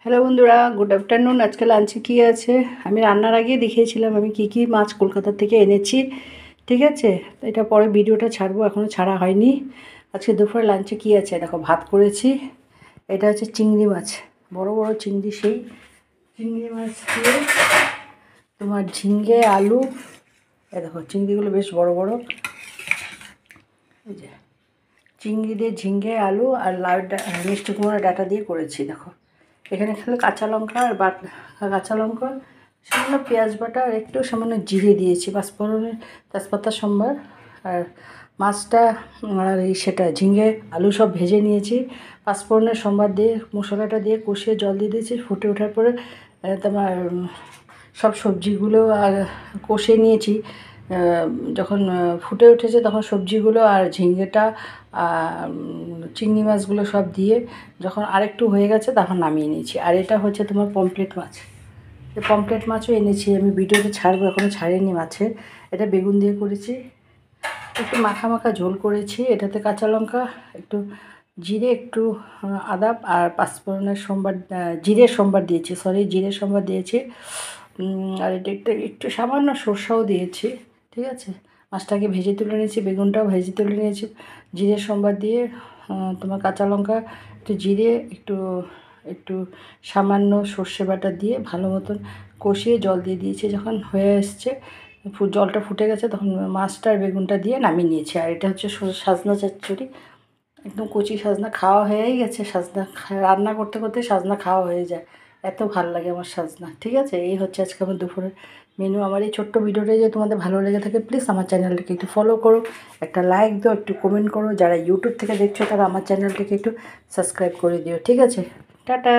Hello বন্ধুরা, good afternoon. আজকে লাঞ্চে কী আছে আমি রান্নার আগে দেখিয়েছিলাম আমি কি মাছ কলকাতা থেকে এনেছি। ঠিক আছে, এটা পরে ভিডিওটা ছাড়বো, এখনও ছাড়া হয়নি। আজকে দুপুরে লাঞ্চে কী আছে দেখো, ভাত করেছি। এটা হচ্ছে চিংড়ি মাছ, বড় বড় চিংড়ি, সেই চিংড়ি মাছ দিয়ে তোমার ঝিঙ্গে আলু। এ দেখো চিংড়িগুলো বেশ বড় বড়। এই যে চিংড়ি দিয়ে ঝিঙ্গে আলু আর লাউ মিষ্টি কুমড়া ডাঁটা দিয়ে করেছি। দেখো এখানে খেলে কাঁচা লঙ্কা আর কাঁচা লঙ্কা, সামান্য পেঁয়াজ বাটা আর একটু সামান্য জিরে দিয়েছি, পাঁচফোড়নের তেজপাতা সম্বার। আর মাছটা আর সেটা ঝিঙ্গে আলু সব ভেজে নিয়েছি, পাঁচফোড়নের সম্বার দিয়ে মশলাটা দিয়ে কষিয়ে জল দিয়ে দিয়েছি। ফুটে ওঠার পরে তোমার সব সবজিগুলো আর কষিয়ে নিয়েছি। যখন ফুটে উঠেছে তখন সবজিগুলো আর ঝিঙ্গেটা চিংড়ি মাছগুলো সব দিয়ে যখন আরেকটু হয়ে গেছে তখন নামিয়ে নিয়েছি। আর এটা হচ্ছে তোমার পমফ্রেট মাছ। পমফ্রেট মাছও এনেছি আমি, ভিডিওতে ছাড়বো, এখনও ছাড়িনি মাছের। এটা বেগুন দিয়ে করেছি, একটু মাখা মাখা ঝোল করেছি। এটাতে কাঁচা লঙ্কা, একটু জিরে, একটু আদা আর পাঁচফোড়নের সম্বার, জিরের সম্বার দিয়েছি, জিরের সম্বার দিয়েছি। আর এটা একটু সামান্য সরষাও দিয়েছি। ঠিক আছে, মাছটাকে ভেজে তুলে নিয়েছি, বেগুনটাও ভেজে তুলে নিয়েছি। জিরের সম্বার দিয়ে তোমার কাঁচা লঙ্কা, একটু জিরে, একটু একটু সামান্য সর্ষে বাটা দিয়ে ভালো মতন কষিয়ে জল দিয়ে দিয়েছি। যখন হয়ে এসছে, জলটা ফুটে গেছে, তখন মাছটা আর বেগুনটা দিয়ে নামিয়ে নিয়েছি। আর এটা হচ্ছে সাজনা চচ্চড়ি, একদম কচি সাজনা। খাওয়া হয়েই গেছে, সাজনা রান্না করতে করতে সাজনা খাওয়া হয়ে যায়, এত ভালো লাগে আমার সাজনা। ঠিক আছে, এই হচ্ছে আজকে আমার দুপুরের মেনু। আমার এই ছোট্ট ভিডিওটা যদি তোমাদের ভালো লেগে থাকে, প্লিজ আমার চ্যানেলটাকে একটু ফলো করো, একটা লাইক দাও, একটু কমেন্ট করো। যারা ইউটিউব থেকে দেখছো তারা আমার চ্যানেলটাকে একটু সাবস্ক্রাইব করে দিও। ঠিক আছে, টাটা।